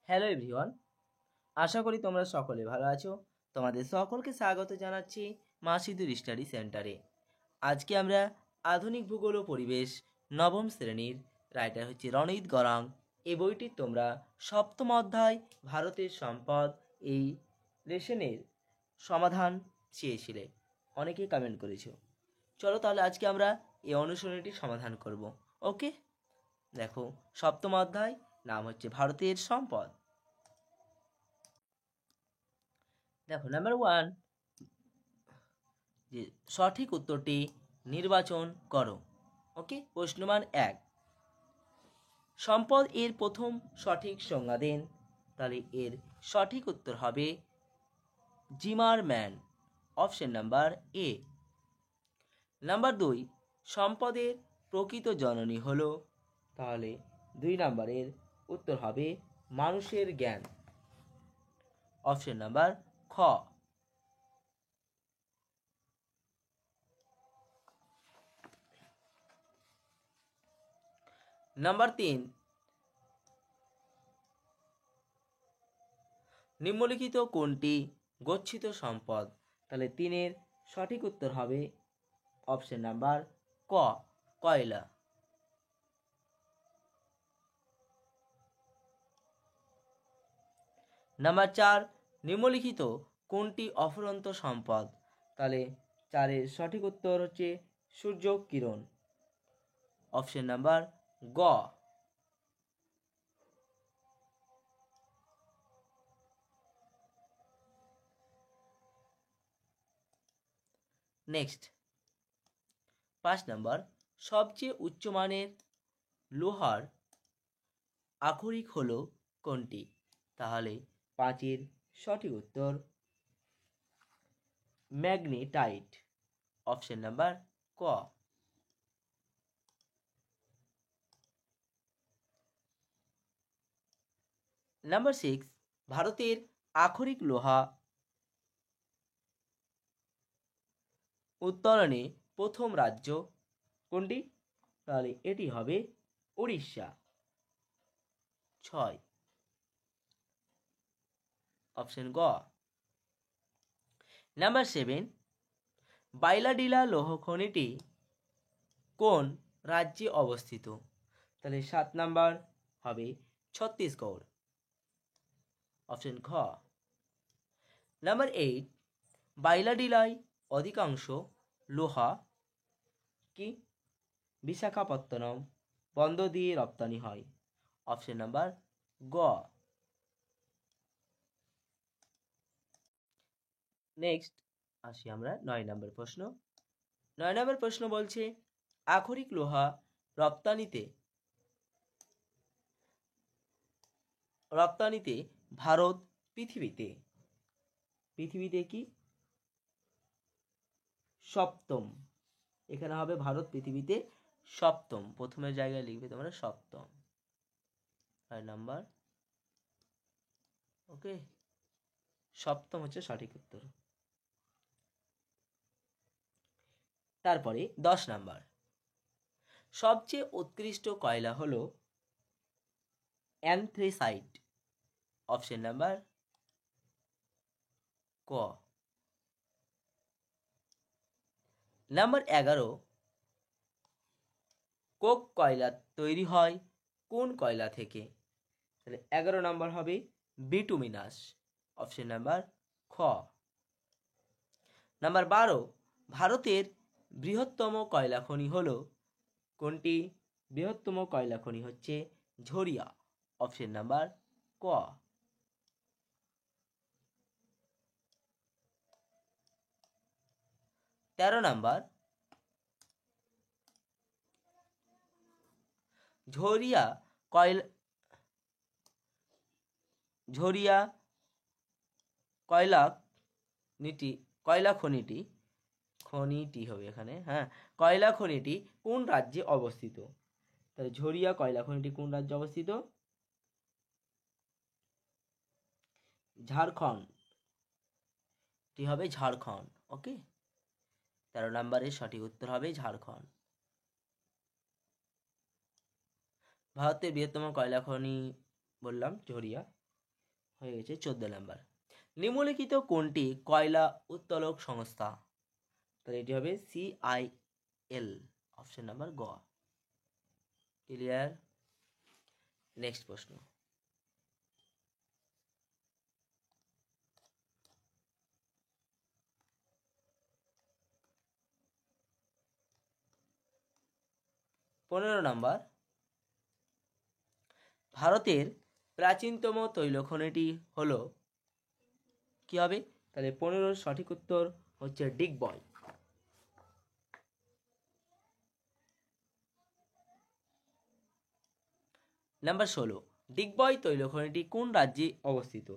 Hello everyone, আশা করি তোমরা সকলে ভালো আছো। তোমাদের সকলকে স্বাগত জানাচ্ছি মা সিঁদুর স্টাডি সেন্টারে। আজকে আমরা আধুনিক ভূগোল ও পরিবেশ নবম শ্রেণীর, রাইটার হচ্ছে রণিত গরাং। এই বইটির তোমরা সপ্তম অধ্যায় ভারতের সম্পদ এই লেসনের সমাধান চেয়েছিলে, অনেকেই কমেন্ট করেছো। চলো তাহলে আজকে আমরা এই অনুশীলনীটির সমাধান করব। ওকে, দেখো সপ্তম অধ্যায় নাম হচ্ছে ভারতের সম্পদ। দেখো নাম্বার 1, যে সঠিক উত্তরটি নির্বাচন করো। ওকে, প্রশ্নমান 1, সম্পদ এর প্রথম সঠিক সংজ্ঞা দেন। তাহলে এর সঠিক উত্তর হবে Zimmerman, option number A. Number 2, সম্পদের প্রকৃত জননী হলো, তাহলে 2 নাম্বারের উত্তর হবে মানুষের জ্ঞান, অপশন নাম্বার খ। নাম্বার 3, নিম্নলিখিত কোনটি গচ্ছিত সম্পদ? তাহলে 3-এর সঠিক উত্তর হবে অপশন নাম্বার ক, কয়লা। নাম্বার 4, নিম্নলিখিত কোনটি অফুরন্ত সম্পদ? তাহলে 4-এর সঠিক উত্তর হচ্ছে সূর্য কিরণ, অপশন নাম্বার গ। নেক্সট 5 নাম্বার, সবচেয়ে উচ্চমানের লোহার আকরিক হলো কোনটি? তাহলে 5-এর সঠিক উত্তর ম্যাগনেটাইট, অপশন নাম্বার ক। নাম্বার 6, ভারতের আকরিক লোহা উত্তোলনে প্রথম রাজ্য কোনটি? তাহলে এটি হবে উড়িষ্যা, 6, অপশন গ। নাম্বার 7, বাইলাডিলা লৌহ খনিটি কোন রাজ্যে অবস্থিত? তাহলে 7 নাম্বার হবে ছত্তিশগড়, অপশন খ। নাম্বার 8, বাইলাডিলায় অধিকাংশ লোহা কি বিশাখাপত্তনম বন্দর দিয়ে রপ্তানি হয়, অপশন নাম্বার গ। নেক্সট আসি আমরা 9 নম্বর প্রশ্ন। 9 নম্বর প্রশ্ন বলছে, আকরিক লোহা রপ্তানিতে ভারত পৃথিবীতে কি সপ্তম? এখানে হবে ভারত পৃথিবীতে সপ্তম, প্রথমের জায়গায় লিখবে তোমরা সপ্তম, 9 নাম্বার। ওকে, সপ্তম হচ্ছে সঠিক উত্তর। তারপরে 10 নাম্বার, সবচেয়ে উৎকৃষ্ট কয়লা হলো অ্যানথ্রাসাইট, অপশন নাম্বার ক। নাম্বার 11, কোক কয়লা তৈরি হয় কোন কয়লা থেকে? তাহলে 11 নাম্বার হবে বিটুমিনাস, অপশন নাম্বার খ। নাম্বার 12, ভারতের বৃহত্তম কয়লা খনি হলো কোনটি? বৃহত্তম কয়লা খনি হচ্ছে ঝরিয়া, অপশন নাম্বার ক। তেরো নাম্বার, ঝরিয়া কয়লা খনিটি হবে এখানে, হ্যাঁ, কয়লা খনিটি কোন রাজ্যে অবস্থিত? তাহলে ঝরিয়া কয়লা খনিটি কোন রাজ্যে অবস্থিত? ঝাড়খণ্ড, টি হবে ঝাড়খণ্ড। ওকে, 13 নম্বরের সঠিক উত্তর হবে ঝাড়খণ্ড। ভারতের বৃহত্তম কয়লা খনি বললাম ঝরিয়া। হয়ে গেছে 14 নাম্বার। নিম্নলিখিত কোনটি কয়লা উত্তোলক সংস্থা? তাহলে এটি হবে CIL, অপশন নাম্বার গ। ক্লিয়ার? নেক্সট প্রশ্ন। পনেরো নাম্বার। ভারতের প্রাচীনতম তৈলখনিটি হলো কি হবে? তাহলে 15 সঠিক উত্তর হচ্ছে ডিগবয়। নাম্বার 16, ডিগবয় তৈলখনিটি কোন রাজ্যে অবস্থিত?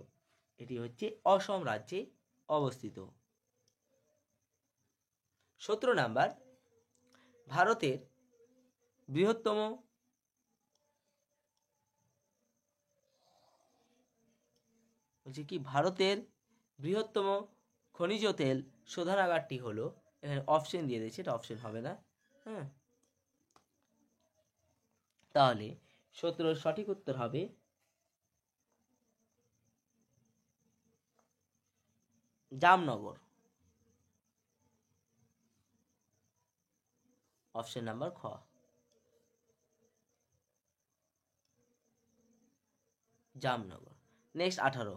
এটি হচ্ছে অসম রাজ্যে অবস্থিত। 17 নাম্বার, ভারতের বৃহত্তম ভারতের বৃহত্তম খনিজ তেল শোধনাগারটি হলো, এখানে অপশন দিয়ে দিয়েছে, এটা অপশন হবে না। হ্যাঁ, তাহলে 17 সঠিক উত্তর হবে জামনগর, অপশন নাম্বার খ। জামনগর। নেক্সট 18,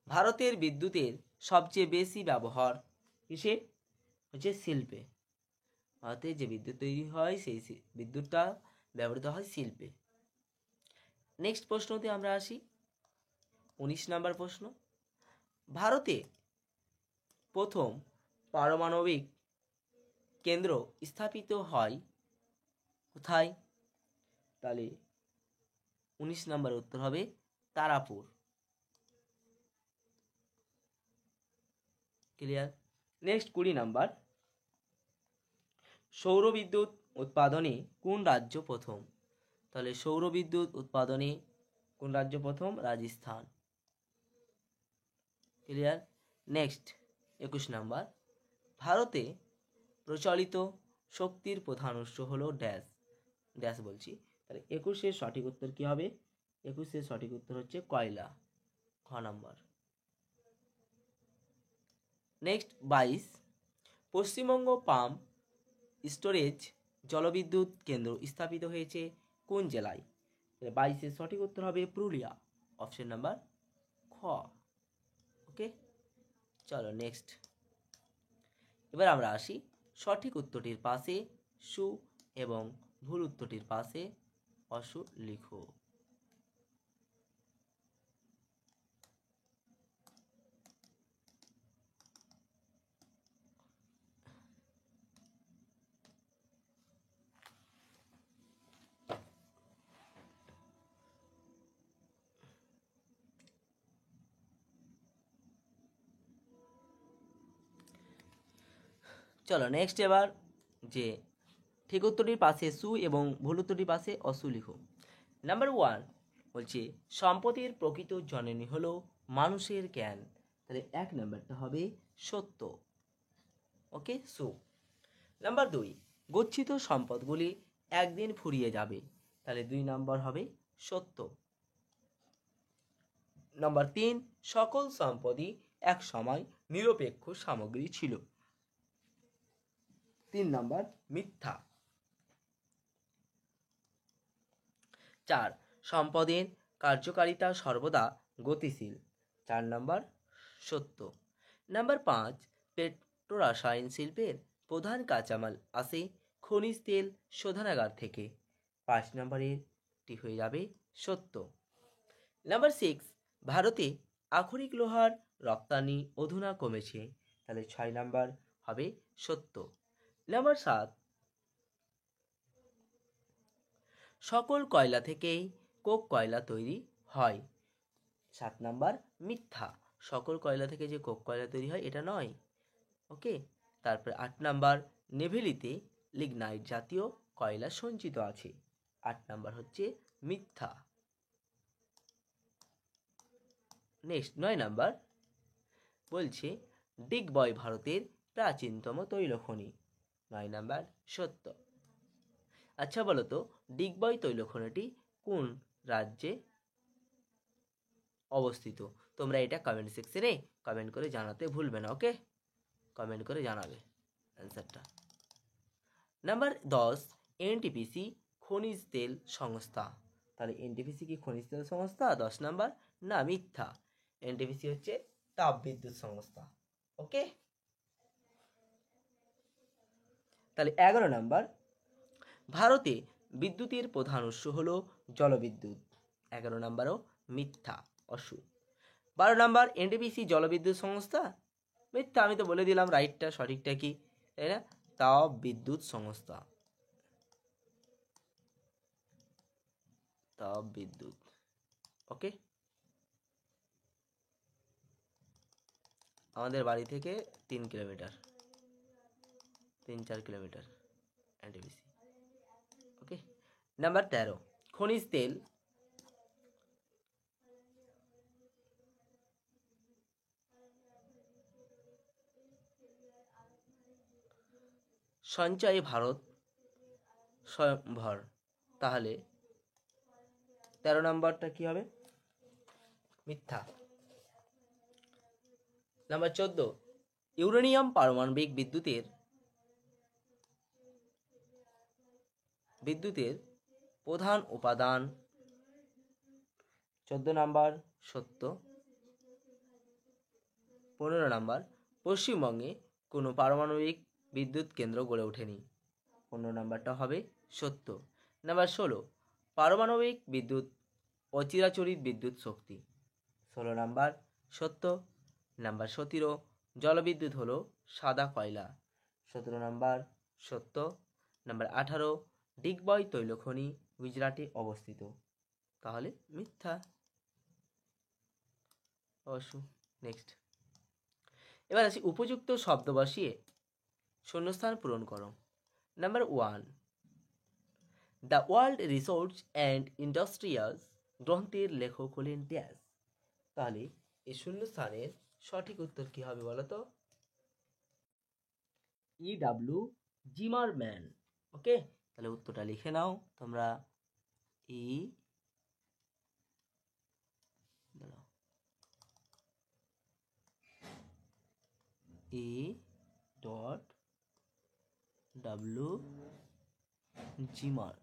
ভারতের বিদ্যুতের সবচেয়ে বেশি ব্যবহার কিসে? হচ্ছে শিল্পে। ভারতে যে বিদ্যুৎ তৈরি হয় সেই বিদ্যুৎটা ব্যবহৃত হয় শিল্পে। নেক্সট প্রশ্নতে আমরা আসি, 19 নাম্বার প্রশ্ন। ভারতে প্রথম পারমাণবিক কেন্দ্র স্থাপিত হয় কোথায়? তাহলে 19 নাম্বার উত্তর হবে তারাপুর। ক্লিয়ার? নেক্সট 20 নাম্বার, সৌর বিদ্যুৎ উৎপাদনে কোন রাজ্য প্রথম? তাহলে সৌর বিদ্যুৎ উৎপাদনে কোন রাজ্য প্রথম? রাজস্থান। ক্লিয়ার? নেক্সট 21 নাম্বার, ভারতে প্রচলিত শক্তির প্রধান উৎস হলো ড্যাশ ড্যাশ বলছি। তাহলে 21 সঠিক উত্তর কি হবে? 21 সঠিক উত্তর হচ্ছে কয়লা, খ number. Next 22, Paschimbanga pump storage জলবিদ্যুৎ কেন্দ্র স্থাপিত হয়েছে কোন জেলায়? 22 সঠিক উত্তর হবে পুরুলিয়া, অপশন নাম্বার খ। ওকে, চলো নেক্সট। এবার আমরা আসি, সঠিক উত্তরটির পাশে সু এবং ভুল উত্তরটির পাশে অসু লিখো। চলো নেক্সট, এবার যে ঠিক উত্তরটির পাশে সু এবং ভুল উত্তরটির পাশে অসু লিখো। নাম্বার 1 বলছে সম্পদের প্রকৃত জননী হলো মানুষের জ্ঞান। তাহলে 1 নাম্বারটা হবে সত্য। ওকে, সু। নাম্বার 2, গচ্ছিত সম্পদগুলি একদিন ফুরিয়ে যাবে। তাহলে 2 নাম্বার হবে সত্য। নাম্বার 3, সকল সম্পদই এক সময় নিরপেক্ষ সামগ্রী ছিল। 3 নাম্বার মিথ্যা। 4, সম্পদের কার্যকারিতা সর্বদা গতিশীল। 4 নাম্বার সত্য। নাম্বার 5, পেট্রোরসায়ন শিল্পের প্রধান কাঁচামাল আসে খনিজ তেল শোধনাগার থেকে। 5 নাম্বারেরটি হয়ে যাবে সত্য। নাম্বার 6, ভারতে আখরিক লোহার রপ্তানি অধুনা কমেছে। তাহলে 6 নাম্বার হবে সত্য। নাম্বার 7, সকল কয়লা থেকেই কোক কয়লা তৈরি হয়। 7 নাম্বার মিথ্যা, সকল কয়লা থেকে যে কোক কয়লা তৈরি হয় এটা নয়। ওকে, তারপরে 8 নাম্বার, নেভেলিতে লিগনাইট জাতীয় কয়লা সঞ্চিত আছে। 8 নাম্বার হচ্ছে মিথ্যা। নেক্সট 9 নাম্বার বলছে ডিগবয় ভারতের প্রাচীনতম তৈলখনি। 9 নাম্বার সত্য। আচ্ছা বলো তো, ডিগবয় তৈলখনিটি কোন রাজ্যে অবস্থিত। তোমরা এটা কমেন্ট সেকশনে কমেন্ট করে জানাতে ভুলবে না। ওকে, কমেন্ট করে জানাবে অ্যান্সারটা। নাম্বার 10, এনটিপিসি খনিজ তেল সংস্থা। তাহলে এনটিপিসি কি খনিজ তেল সংস্থা? 10 নাম্বার, না মিথ্যা। এনটিপিসি হচ্ছে তাপবিদ্যুৎ সংস্থা। ওকে, তাহলে 11 নাম্বার, ভারতে বিদ্যুতের প্রধান উৎস হলো জলবিদ্যুৎ। 11 নাম্বারও মিথ্যা, অসু। 12 নাম্বার, এনটিপিসি জলবিদ্যুৎ সংস্থা, মিথ্যা। আমি তো বলে দিলাম রাইটটা, সঠিকটা কি, তাই না? তাপ বিদ্যুৎ সংস্থা, তাপ বিদ্যুৎ। ওকে, আমাদের বাড়ি থেকে 3 কিলোমিটার, 3-4 কিলোমিটার এনটিপিসি। ওকে, নাম্বার 13, খনিজ তেল সঞ্চয়ে ভারত স্বয়ংভর। তাহলে 13 নাম্বারটা কি হবে? মিথ্যা। নাম্বার 14, ইউরেনিয়াম পারমাণবিক বিদ্যুতের প্রধান উপাদান। 14 নাম্বার সত্য। 15 নাম্বার, পশ্চিমবঙ্গে কোনো পারমাণবিক বিদ্যুৎ কেন্দ্র গড়ে ওঠেনি। 15 নাম্বারটা হবে সত্য। নাম্বার 16, পারমাণবিক বিদ্যুৎ অচিরাচরিত বিদ্যুৎ শক্তি। 16 নাম্বার সত্য। নাম্বার 17, জলবিদ্যুৎ হলো সাদা কয়লা। 17 নাম্বার সত্য। নাম্বার 18, ডিগবয় তৈলখনি গুজরাটে অবস্থিত। তাহলে মিথ্যা, অবশ্য। নেক্সট, এবার আসি উপযুক্ত শব্দ বসিয়ে শূন্যস্থান পূরণ করো। Number 1, the world resource and industrials গ্রন্থের লেখক হলেন ড্যাশ। তাহলে এই শূন্যস্থানের সঠিক উত্তর কি হবে বলো তো? E.W. জিমারম্যান। ওকে, তাহলে উত্তরটা লিখে নাও তোমরা। E.W. Zimmer,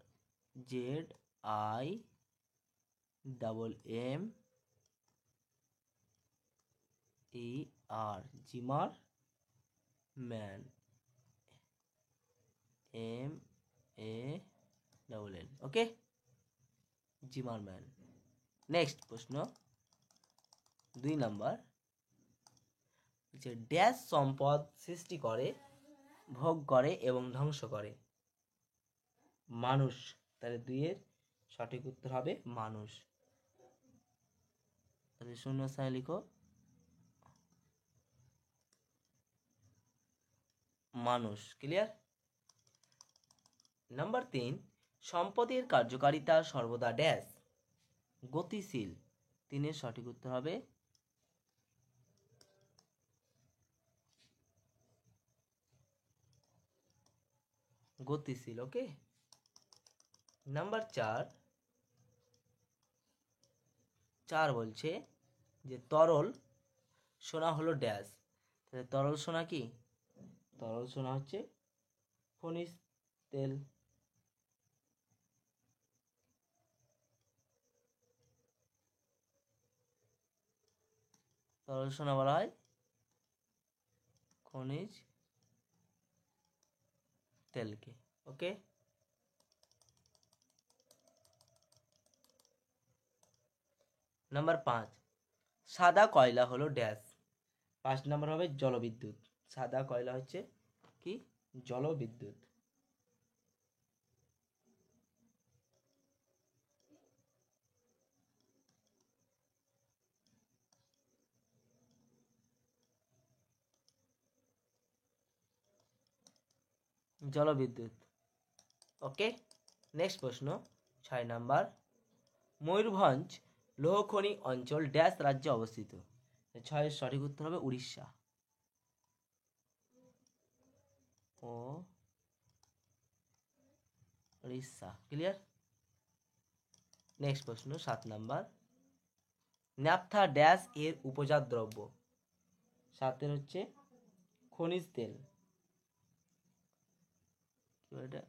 ZIMMER, Zimmer Mann, MANN। Okay, Zimmermann. Next প্রশ্ন 2 নাম্বার, যে ড্যাশ সম্পদ সৃষ্টি করে, ভোগ করে এবং ধ্বংস করে? মানুষ। তাহলে 2 এর সঠিক উত্তর হবে মানুষ। তাহলে শূন্যস্থানে লিখো মানুষ। ক্লিয়ার? নাম্বার 3, সম্পদের কার্যকারিতা সর্বদা ড্যাশ গতিশীল। 3 এর সঠিক উত্তর হবে গতিশীল। ওকে, নাম্বার 4 বলছে যে তরল সোনা হলো ড্যাশ। তাহলে তরল সোনা কি? তরল সোনা হচ্ছে খনিজ তেল। তরল সোনা বলা হয় খনিজ তেলকে। ওকে, নাম্বার 5, সাদা কয়লা হলো ড্যাশ। 5 নাম্বার হবে জলবিদ্যুৎ। সাদা কয়লা হচ্ছে কি? জলবিদ্যুৎ। জলবিদ্যুৎ। ওকে, নেক্সট প্রশ্ন 6 নাম্বার, ময়ূরভঞ্জ লৌহখনি অঞ্চল ড্যাশ রাজ্যে অবস্থিত। 6 এর সঠিক উত্তর হবে উড়িষ্যা। উড়িষ্যা। ক্লিয়ার? নেক্সট প্রশ্ন 7 নাম্বার, ন্যাপথা ড্যাশ এর উপজাত দ্রব্য। 7 হচ্ছে খনিজ তেল। কি বলে এটা?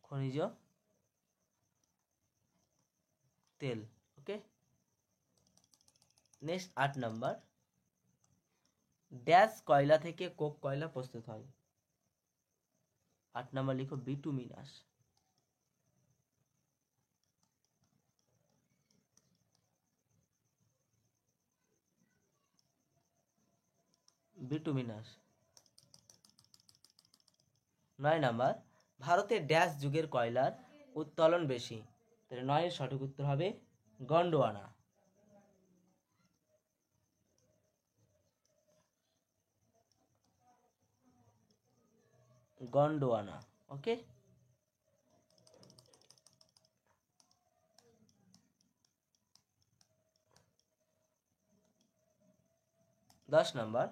খনিজ তেল। ওকে, নেক্সট 8 নাম্বার, ড্যাশ কয়লা থেকে কোক কয়লা প্রস্তুত হয়। 8 নাম্বার লিখো বিটুমিনাস। বিটুমিনাস। 9 নাম্বার, ভারতে ড্যাশ যুগের কয়লার উত্তোলন বেশি। তাহলে 9 এর সঠিক উত্তর হবে গন্ডোয়ানা। গন্ডোয়ানা। ওকে, 10 নাম্বার,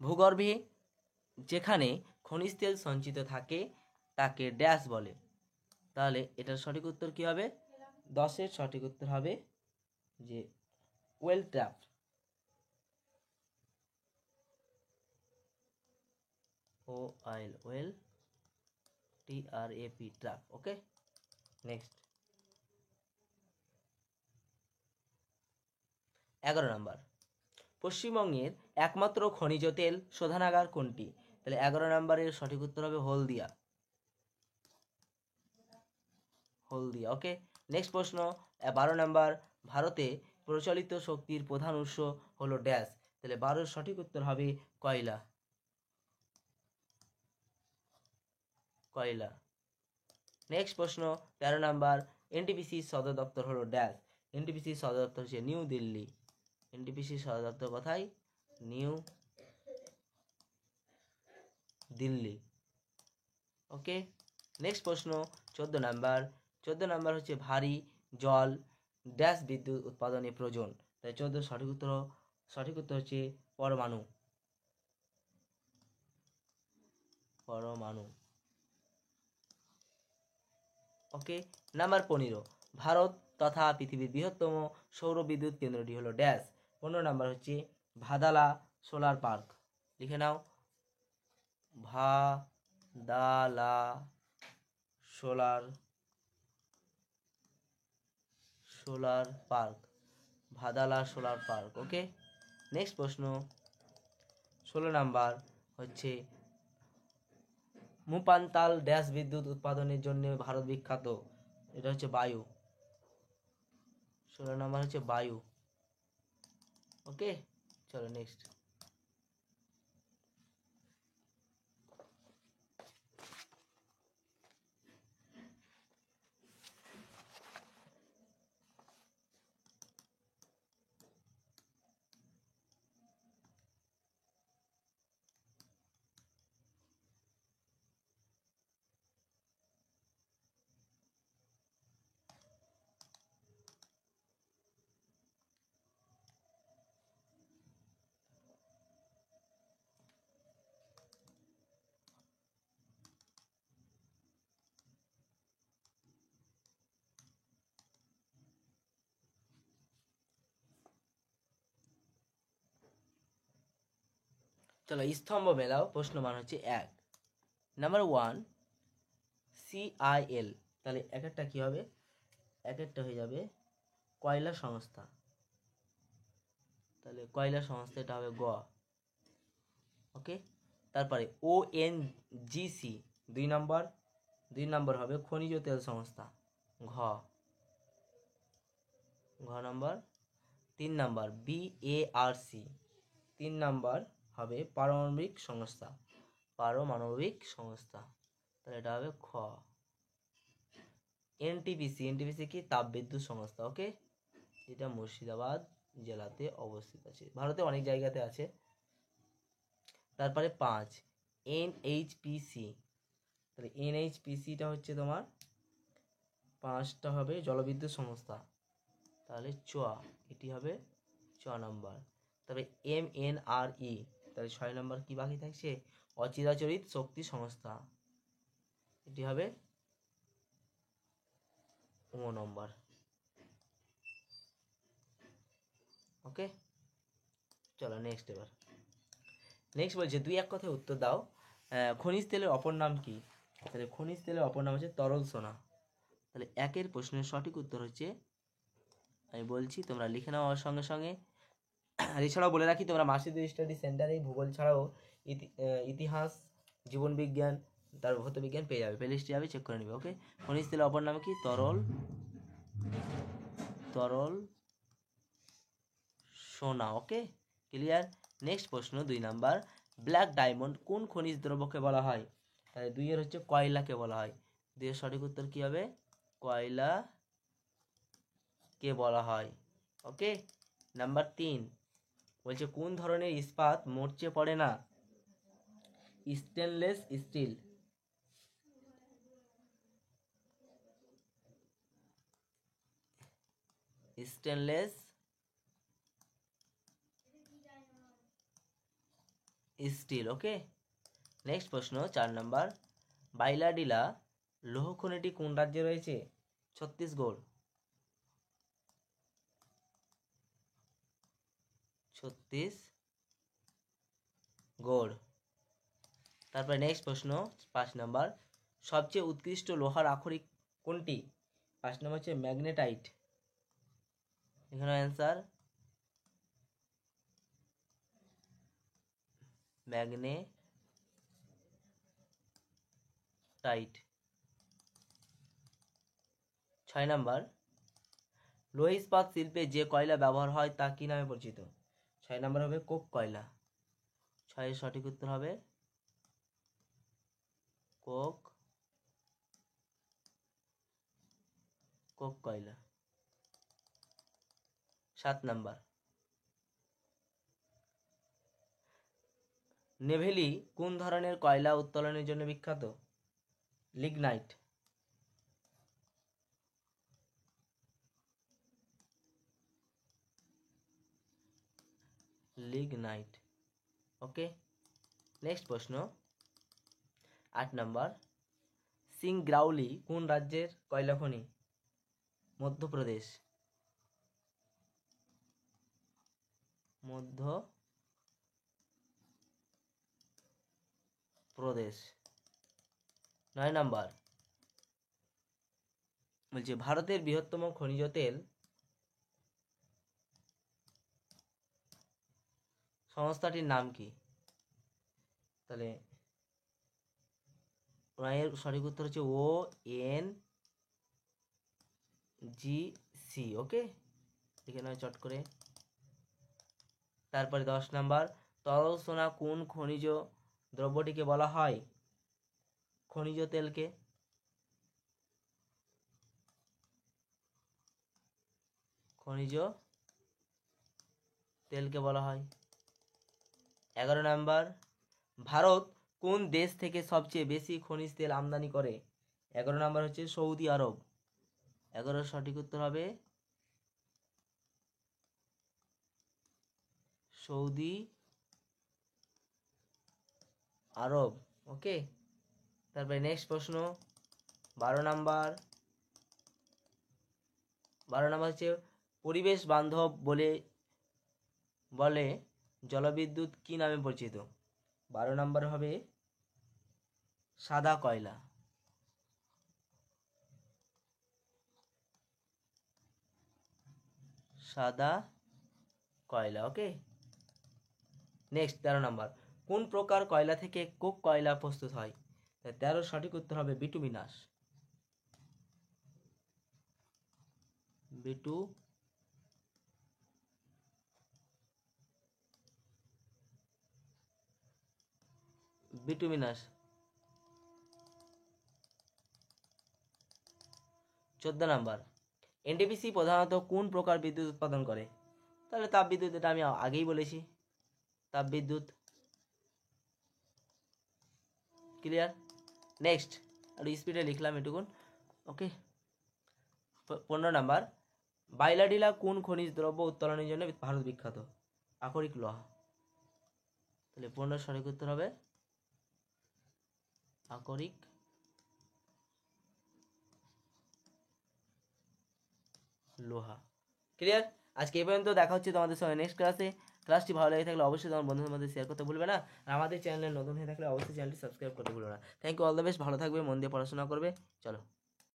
ভূগর্ভে যেখানে খনিজ তেল সঞ্চিত থাকে তাকে ড্যাশ বলে। তাহলে এটার সঠিক উত্তর কি হবে? 10 এর সঠিক উত্তর হবে যে well trap. Well TRAP trap. Okay, next 11 number, পশ্চিমবঙ্গের একমাত্র খনিজ তেল শোধনাগার কোনটি? তাহলে 11 নাম্বারের সঠিক উত্তর হবে হলদিয়া। হলদিয়া। ওকে, নেক্সট প্রশ্ন 12 নাম্বার, ভারতে প্রচলিত শক্তির প্রধান উৎস হলো ড্যাশ। তাহলে 12 সঠিক উত্তর হবে কয়লা। কয়লা। নেক্সট প্রশ্ন 13 নাম্বার, এনটিপিসির সদর দপ্তর হলো ড্যাশ। এনটিপিসির সদর দপ্তর হচ্ছে নিউ দিল্লি। এনটিপিসির সদর দপ্তর কোথায়? নিউ দিল্লি। ওকে, নেক্সট প্রশ্ন 14 নাম্বার, 14 নাম্বার হচ্ছে ভারী জল ড্যাশ বিদ্যুৎ উৎপাদনে প্রয়োজন। তাই 14 সঠিক উত্তর হচ্ছে পরমাণু। পরমাণু। ওকে, নাম্বার 15, ভারত তথা পৃথিবীর বৃহত্তম সৌর বিদ্যুৎ কেন্দ্রটি হলো ড্যাশ। 15 নাম্বার হচ্ছে ভাদালা সোলার পার্ক। লিখে নাও, Bhadla solar park. Bhadla solar park. Okay, next প্রশ্ন 16 নাম্বার হচ্ছে মুপান্তাল ড্যাশ বিদ্যুৎ উৎপাদনের জন্য ভারত বিখ্যাত। এটা হচ্ছে বায়ু। 16 নাম্বার হচ্ছে বায়ু। ওকে, চলো নেক্সট। চলো স্তম্ভ মেলাও। প্রশ্ন মান হচ্ছে 1। Number 1 CIL। তাহলে এক একটা কি হবে? এক একটা হয়ে যাবে কয়লা সংস্থা। তাহলে কয়লা সংস্থা এটা হবে গ। ওকে, তারপরে ONGC 2 নম্বর হবে খনিজ তেল সংস্থা ঘ। নম্বর 3 নম্বর BARC 3 নম্বর হবে পারমাণবিক সংস্থা। তাহলে এটা হবে খ। NTPC কি তাপবিদ্যুৎ সংস্থা। ওকে, যেটা মুর্শিদাবাদ জেলাতে অবস্থিত আছে, ভারতে অনেক জায়গাতে আছে। তারপরে 5 NHPC। তাহলে NHPCটা হচ্ছে তোমার 5টা হবে জলবিদ্যুৎ সংস্থা। তাহলে এটি হবে 6 নম্বর। তবে MNRE। তাহলে 6 নম্বর কি বাকি থাকছে? অচিরাচরিত শক্তি সংস্থা, এটি হবে নম্বর। ওকে, চলো নেক্সট। এবার নেক্সট বলছে 2-1 কথায় উত্তর দাও। খনিজ তেলের অপর নাম কি? তাহলে খনিজ তেলের অপর নাম হচ্ছে তরল সোনা। তাহলে 1-এর প্রশ্নের সঠিক উত্তর হচ্ছে, আমি বলছি তোমরা লিখে নাও আমার সঙ্গে সঙ্গে। আর এছাড়াও বলে রাখি, তোমরা মার্কশিট স্টাডি সেন্টারে ভূগোল ছাড়াও ইতিহাস, জীবনবিজ্ঞান, তার ভৌত বিজ্ঞান পেয়ে যাবে, প্লেলিস্টে যাবে, চেক করে নেবে। ওকে, খনিজ তেলের অপর নাম কি? তরল সোনা। ওকে, ক্লিয়ার। নেক্সট প্রশ্ন 2 নাম্বার, ব্ল্যাক ডায়মন্ড কোন খনিজ দ্রব্যকে বলা হয়? তাহলে 2-এর হচ্ছে কয়লাকে বলা হয়। 2-এর সঠিক উত্তর কি হবে? কয়লাকে বলা হয়। ওকে, নাম্বার 3 বলছে কোন ধরনের ইস্পাত মরচে পড়ে না? Stainless steel. Stainless steel. Okay, next প্রশ্ন 4 নাম্বার, বাইলাডিলা লৌহ খনিটি কোন রাজ্যে রয়েছে? ছত্তিশগড়। তারপরে নেক্সট প্রশ্ন 5 নাম্বার, সবচেয়ে উৎকৃষ্ট লোহার আকরিক কোনটি? 5 নাম্বার হচ্ছে ম্যাগনেটাইট। এখানে অ্যান্সার ম্যাগনেটাইট। 6 নাম্বার, লোহ ইস্পাত শিল্পে যে কয়লা ব্যবহার হয় তা কি নামে পরিচিত? 6 নাম্বার হবে কোক কয়লা। 6-এর সঠিক উত্তর হবে কোক কয়লা। 7 নাম্বার, নেভেলি কোন ধরনের কয়লা উত্তোলনের জন্য বিখ্যাত? লিগনাইট। ওকে, নেক্সট প্রশ্ন 8 নাম্বার, সিংগ্রাউলি কোন রাজ্যের কয়লা খনি? মধ্যপ্রদেশ। 9 নাম্বার বলছে ভারতের বৃহত্তম খনিজ তেল সংস্থাটির নাম কি? তাহলে 9-এর সঠিক উত্তর হচ্ছে ONGC। ওকে, লিখে নয় চট করে। তারপরে 10 নাম্বার, তরল সোনা কোন খনিজ দ্রব্যটিকে বলা হয়? খনিজ তেলকে। বলা হয়। 11 নাম্বার, ভারত কোন দেশ থেকে সবচেয়ে বেশি খনিজ তেল আমদানি করে? 11 নাম্বার হচ্ছে সৌদি আরব। 11-এর সঠিক উত্তর হবে সৌদি আরব। ওকে, তারপরে নেক্সট প্রশ্ন 12 নাম্বার হচ্ছে পরিবেশ বান্ধব বলে জলবিদ্যুৎ কি নামে পরিচিত? 12 নাম্বার হবে সাদা কয়লা। ওকে, নেক্সট 13 নাম্বার, কোন প্রকার কয়লা থেকে কোক কয়লা প্রস্তুত হয়? 13-এর সঠিক উত্তর হবে বিটুমিনাস। বিটুমিনাস। 14 নাম্বার, এনটিপিসি প্রধানত কোন প্রকার বিদ্যুৎ উৎপাদন করে? তাহলে তাপবিদ্যুৎ, এটা আমি আগেই বলেছি, তাপবিদ্যুৎ। ক্লিয়ার। নেক্সট, আর স্পিডে লিখলাম এটুকুন। ওকে, 15 নাম্বার, বাইলাডিলা কোন খনিজ দ্রব্য উত্তোলনের জন্য ভারত বিখ্যাত? আকরিক লোহা। তাহলে 15 সঠিক উত্তর হবে আকরিক লোহা। ক্লিয়ার? আজকে এই পর্যন্ত, দেখা হচ্ছে তোমাদের সঙ্গে নেক্সট ক্লাসে। ক্লাসটি ভালো লেগে থাকলে অবশ্যই তোমার বন্ধুদের মধ্যে শেয়ার করতে ভুলবে না, আর আমাদের চ্যানেলে নতুন হয়ে থাকলে অবশ্যই চ্যানেলটি সাবস্ক্রাইব করতে ভুলবে না। Thank you, all the best, ভালো থাকবে, মন দিয়ে পড়াশোনা করবে। চলো।